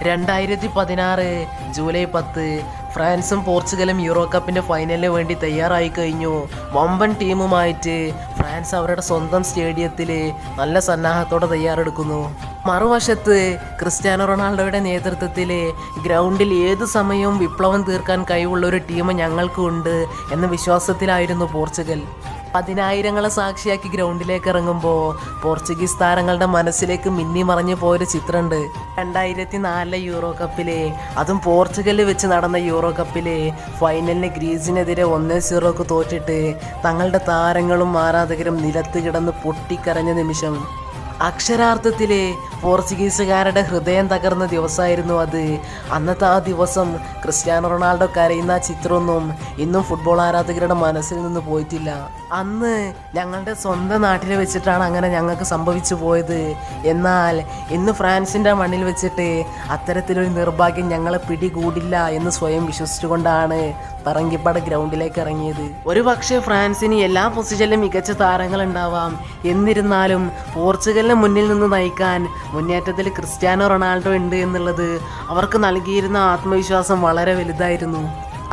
2016 July 10 ഫ്രാൻസും പോർച്ചുഗലും euro കപ്പിൻ്റെ ഫൈനലിന് വേണ്ടി തയ്യാറായി കഴിഞ്ഞു. വമ്പൻ ടീമുമായിട്ട് ഫ്രാൻസ് അവരുടെ സ്വന്തം സ്റ്റേഡിയത്തിൽ നല്ല സന്നാഹത്തോടെ തയ്യാറെടുക്കുന്നു. മറുവശത്ത് ക്രിസ്ത്യാനോ റൊണാൾഡോയുടെ നേതൃത്വത്തിൽ ഗ്രൗണ്ടിൽ ഏത് സമയവും വിപ്ലവം തീർക്കാൻ കഴിവുള്ള ഒരു ടീം ഞങ്ങൾക്കുണ്ട് എന്ന വിശ്വാസത്തിലായിരുന്നു പോർച്ചുഗൽ. 10,000ങ്ങളെ സാക്ഷിയാക്കി ഗ്രൗണ്ടിലേക്ക് ഇറങ്ങുമ്പോൾ പോർച്ചുഗീസ് താരങ്ങളുടെ മനസ്സിലേക്ക് മിന്നി മറഞ്ഞു പോയൊരു ചിത്രമുണ്ട്. 2004 യൂറോ കപ്പില്, അതും പോർച്ചുഗലിൽ വെച്ച് നടന്ന യൂറോ കപ്പില് ഫൈനലിന് ഗ്രീസിനെതിരെ 1-0 തോറ്റിട്ട് തങ്ങളുടെ താരങ്ങളും ആരാധകരും നിലത്ത് കിടന്ന് പൊട്ടിക്കരഞ്ഞ നിമിഷം. അക്ഷരാർത്ഥത്തിൽ പോർച്ചുഗീസുകാരുടെ ഹൃദയം തകർന്ന ദിവസമായിരുന്നു അത്. അന്നത്തെ ആ ദിവസം ക്രിസ്ത്യാനോ റൊണാൾഡോ കരയുന്ന ചിത്രമൊന്നും ഇന്നും ഫുട്ബോൾ ആരാധകരുടെ മനസ്സിൽ നിന്ന് പോയിട്ടില്ല. അന്ന് ഞങ്ങളുടെ സ്വന്തം നാട്ടിൽ വെച്ചിട്ടാണ് അങ്ങനെ ഞങ്ങൾക്ക് സംഭവിച്ചു പോയത്. എന്നാൽ ഇന്ന് ഫ്രാൻസിൻ്റെ മണ്ണിൽ വെച്ചിട്ട് അത്തരത്തിലൊരു നിർഭാഗ്യം ഞങ്ങളെ പിടികൂടില്ല എന്ന് സ്വയം വിശ്വസിച്ചുകൊണ്ടാണ് പറങ്കിപ്പാട് ഗ്രൗണ്ടിലേക്ക് ഇറങ്ങിയത്. ഒരു പക്ഷേ ഫ്രാൻസിന് എല്ലാ പൊസിഷനിലും മികച്ച താരങ്ങൾ ഉണ്ടാവാം. എന്നിരുന്നാലും പോർച്ചുഗലിനെ മുന്നിൽ നിന്ന് നയിക്കാൻ മുന്നേറ്റത്തിൽ ക്രിസ്ത്യാനോ റൊണാൾഡോ ഉണ്ട് എന്നുള്ളത് അവർക്ക് നൽകിയിരുന്ന ആത്മവിശ്വാസം വളരെ വലുതായിരുന്നു.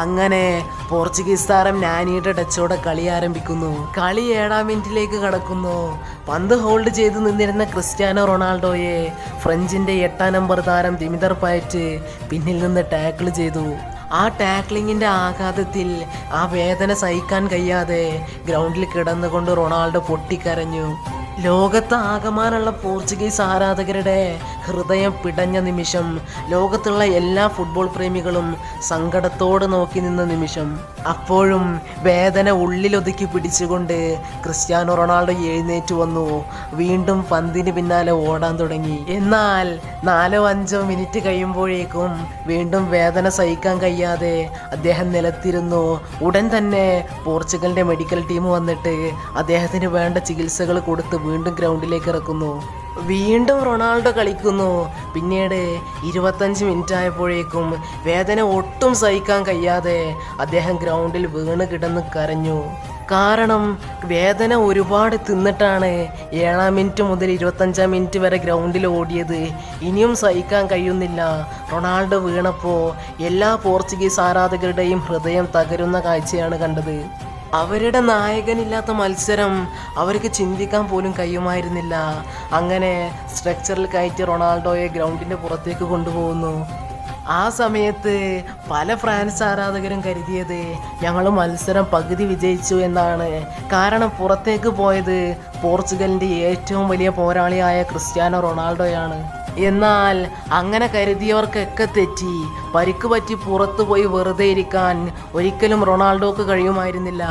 അങ്ങനെ പോർച്ചുഗീസ് താരം നാനിയുടെ ടച്ചോടെ കളി ആരംഭിക്കുന്നു. കളി 7ാം മിനിറ്റിലേക്ക് കടക്കുന്നു. പന്ത് ഹോൾഡ് ചെയ്ത് നിന്നിരുന്ന ക്രിസ്ത്യാനോ റൊണാൾഡോയെ ഫ്രഞ്ചിൻ്റെ 8ാം നമ്പർ താരം ദിമിതർ പയറ്റ് പിന്നിൽ നിന്ന് ടാക്കിൾ ചെയ്തു. ആ ടാക്ലിങ്ങിൻ്റെ ആഘാതത്തിൽ ആ വേദന സഹിക്കാൻ കഴിയാതെ ഗ്രൗണ്ടിൽ കിടന്നുകൊണ്ട് റൊണാൾഡോ പൊട്ടിക്കരഞ്ഞു. ലോകത്ത് ആകമാനുള്ള പോർച്ചുഗീസ് ആരാധകരുടെ ഹൃദയം പിടഞ്ഞ നിമിഷം. ലോകത്തുള്ള എല്ലാ ഫുട്ബോൾ പ്രേമികളും സങ്കടത്തോടെ നോക്കി നിന്ന നിമിഷം. അപ്പോഴും വേദന ഉള്ളിലൊതുക്കി പിടിച്ചുകൊണ്ട് ക്രിസ്ത്യാനോ റൊണാൾഡോ എഴുന്നേറ്റ് വന്നു. വീണ്ടും പന്തിന് പിന്നാലെ ഓടാൻ തുടങ്ങി. എന്നാൽ 4-5 മിനിറ്റ് കഴിയുമ്പോഴേക്കും വീണ്ടും വേദന സഹിക്കാൻ കഴിയാതെ അദ്ദേഹം നിലത്തിരുന്നു. ഉടൻ തന്നെ പോർച്ചുഗലിൻ്റെ മെഡിക്കൽ ടീം വന്നിട്ട് അദ്ദേഹത്തിന് വേണ്ട ചികിത്സകൾ കൊടുത്ത് വീണ്ടും ഗ്രൗണ്ടിലേക്ക് ഇറക്കുന്നു. വീണ്ടും റൊണാൾഡോ കളിക്കുന്നു. പിന്നീട് 25 മിനിറ്റ് ആയപ്പോഴേക്കും വേദന ഒട്ടും സഹിക്കാൻ കഴിയാതെ അദ്ദേഹം ഗ്രൗണ്ടിൽ വീണ് കിടന്ന് കരഞ്ഞു. കാരണം വേദന ഒരുപാട് തിന്നിട്ടാണ് 7ാം മിനിറ്റ് മുതൽ 25ാം മിനിറ്റ് വരെ ഗ്രൗണ്ടിൽ ഓടിയത്. ഇനിയും സഹിക്കാൻ കഴിയുന്നില്ല. റൊണാൾഡോ വീണപ്പോൾ എല്ലാ പോർച്ചുഗീസ് ആരാധകരുടെയും ഹൃദയം തകരുന്ന കാഴ്ചയാണ് കണ്ടത്. അവരുടെ നായകനില്ലാത്ത മത്സരം അവർക്ക് ചിന്തിക്കാൻ പോലും കഴിയുമായിരുന്നില്ല. അങ്ങനെ സ്ട്രക്ചറിൽ കയറ്റി റൊണാൾഡോയെ ഗ്രൗണ്ടിൻ്റെ പുറത്തേക്ക് കൊണ്ടുപോകുന്നു. ആ സമയത്ത് പല ഫ്രാൻസ് ആരാധകരും കരുതിയത് ഞങ്ങൾ മത്സരം പകുതി വിജയിച്ചു എന്നാണ്. കാരണം പുറത്തേക്ക് പോയത് പോർച്ചുഗലിൻ്റെ ഏറ്റവും വലിയ പോരാളിയായ ക്രിസ്ത്യാനോ റൊണാൾഡോയാണ്. എന്നാൽ അങ്ങനെ കരുതിയവർക്കൊക്കെ തെറ്റി. പരിക്ക് പറ്റി പുറത്തു പോയി വെറുതെ ഇരിക്കാൻ ഒരിക്കലും റൊണാൾഡോക്ക് കഴിയുമായിരുന്നില്ല.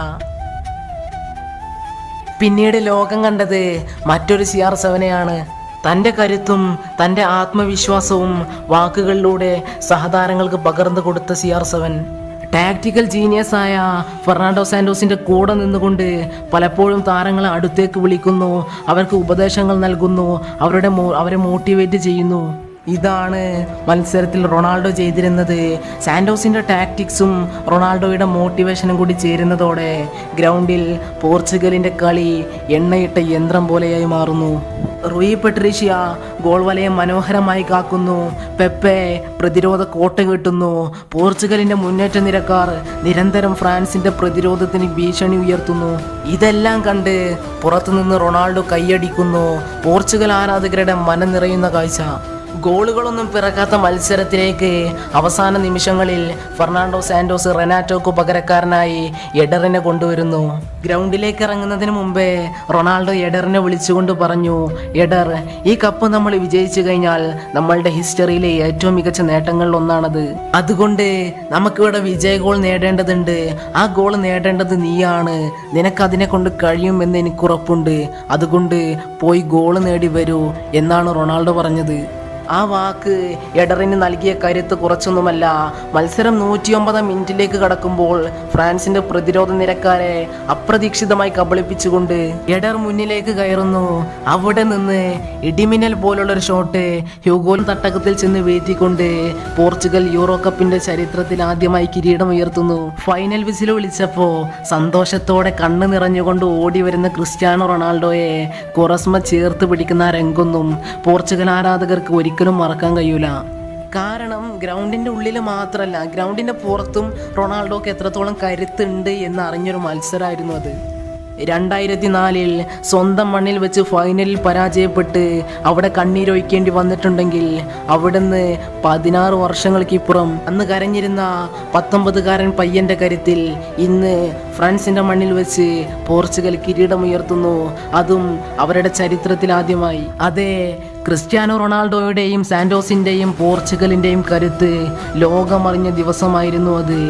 പിന്നീട് ലോകം കണ്ടത് മറ്റൊരു CR7നെയാണ്. തൻ്റെ കരുത്തും തൻ്റെ ആത്മവിശ്വാസവും വാക്കുകളിലൂടെ സഹതാരങ്ങൾക്ക് പകർന്നു കൊടുത്ത CR7. ടാക്റ്റിക്കൽ ജീനിയസായ ഫെർണാണ്ടോ സാന്റോസിൻ്റെ കൂടെ നിന്നുകൊണ്ട് പലപ്പോഴും താരങ്ങളെ അടുത്തേക്ക് വിളിക്കുന്നു, അവർക്ക് ഉപദേശങ്ങൾ നൽകുന്നു, അവരെ മോട്ടിവേറ്റ് ചെയ്യുന്നു. ഇതാണ് മത്സരത്തിൽ റൊണാൾഡോ ചെയ്തിരുന്നത്. സാന്റോസിൻ്റെ ടാക്റ്റിക്സും റൊണാൾഡോയുടെ മോട്ടിവേഷനും കൂടി ചേരുന്നതോടെ ഗ്രൗണ്ടിൽ പോർച്ചുഗലിൻ്റെ കളി എണ്ണയിട്ട യന്ത്രം പോലെയായി മാറുന്നു. റൂയി പെട്രീഷ്യ ഗോൾ വലയം മനോഹരമായി കാക്കുന്നു. പെപ്പെ പ്രതിരോധ കോട്ട കെട്ടുന്നു. പോർച്ചുഗലിൻ്റെ മുന്നേറ്റ നിരക്കാർ നിരന്തരം ഫ്രാൻസിൻ്റെ പ്രതിരോധത്തിന് ഭീഷണി ഉയർത്തുന്നു. ഇതെല്ലാം കണ്ട് പുറത്തുനിന്ന് റൊണാൾഡോ കൈയടിക്കുന്നു. പോർച്ചുഗൽ ആരാധകരുടെ മനം നിറയുന്ന കാഴ്ച. ഗോളുകളൊന്നും പിറക്കാത്ത മത്സരത്തിലേക്ക് അവസാന നിമിഷങ്ങളിൽ ഫെർണാണ്ടോ സാന്റോസ് റെനാറ്റോക്ക് പകരക്കാരനായി എഡറിനെ കൊണ്ടുവരുന്നു. ഗ്രൗണ്ടിലേക്ക് ഇറങ്ങുന്നതിന് മുമ്പേ റൊണാൾഡോ എഡറിനെ വിളിച്ചുകൊണ്ട് പറഞ്ഞു, എഡർ, ഈ കപ്പ് നമ്മൾ വിജയിച്ചു കഴിഞ്ഞാൽ നമ്മളുടെ ഹിസ്റ്ററിയിലെ ഏറ്റവും മികച്ച നേട്ടങ്ങളിലൊന്നാണത്. അതുകൊണ്ട് നമുക്കിവിടെ വിജയ ഗോൾ നേടേണ്ടതുണ്ട്. ആ ഗോൾ നേടേണ്ടത് നീയാണ്. നിനക്കതിനെ കൊണ്ട് കഴിയുമെന്ന് എനിക്കുറപ്പുണ്ട്. അതുകൊണ്ട് പോയി ഗോൾ നേടി വരൂ എന്നാണ് റൊണാൾഡോ പറഞ്ഞത്. ആ വാക്ക് എഡറിന് നൽകിയ കരുത്ത് കുറച്ചൊന്നുമല്ല. മത്സരം 109 മിനിറ്റിലേക്ക് കടക്കുമ്പോൾ ഫ്രാൻസിന്റെ പ്രതിരോധ നിരക്കാരെ അപ്രതീക്ഷിതമായി കബളിപ്പിച്ചുകൊണ്ട് എഡർ മുന്നിലേക്ക് കയറുന്നു. അവിടെ നിന്ന് ഇടിമിന്നൽ പോലുള്ളൊരു ഷോട്ട് ഹ്യൂഗോൻ തട്ടകത്തിൽ ചെന്ന് വീഴ്ത്തിക്കൊണ്ട് പോർച്ചുഗൽ യൂറോ കപ്പിന്റെ ചരിത്രത്തിൽ ആദ്യമായി കിരീടം ഉയർത്തുന്നു. ഫൈനൽ വിസിൽ വിളിച്ചപ്പോൾ സന്തോഷത്തോടെ കണ്ണ് നിറഞ്ഞുകൊണ്ട് ഓടി വരുന്ന ക്രിസ്ത്യാനോ റൊണാൾഡോയെ കൊറസ്മ ചേർത്ത് പിടിക്കുന്ന രംഗൊന്നും പോർച്ചുഗൽ ആരാധകർക്ക് ഒരിക്കലും മറക്കാൻ കഴിയൂല. കാരണം ഗ്രൗണ്ടിൻ്റെ ഉള്ളിൽ മാത്രമല്ല, ഗ്രൗണ്ടിൻ്റെ പുറത്തും റൊണാൾഡോക്ക് എത്രത്തോളം കരുത്തുണ്ട് എന്ന് അറിഞ്ഞൊരു മത്സരമായിരുന്നു അത്. 2004 സ്വന്തം മണ്ണിൽ വെച്ച് ഫൈനലിൽ പരാജയപ്പെട്ട് അവിടെ കണ്ണീരൊഴിക്കേണ്ടി വന്നിട്ടുണ്ടെങ്കിൽ, അവിടുന്ന് 16 വർഷങ്ങൾക്കിപ്പുറം അന്ന് കരഞ്ഞിരുന്ന 19കാരൻ പയ്യൻ്റെ കരുത്തിൽ ഇന്ന് ഫ്രാൻസിൻ്റെ മണ്ണിൽ വെച്ച് പോർച്ചുഗൽ കിരീടമുയർത്തുന്നു, അതും അവരുടെ ചരിത്രത്തിൽ ആദ്യമായി. അതെ, ക്രിസ്ത്യാനോ റൊണാൾഡോയുടെയും സാന്റോസിൻ്റെയും പോർച്ചുഗലിൻ്റെയും കരുത്ത് ലോകമറിഞ്ഞ ദിവസമായിരുന്നു അത്.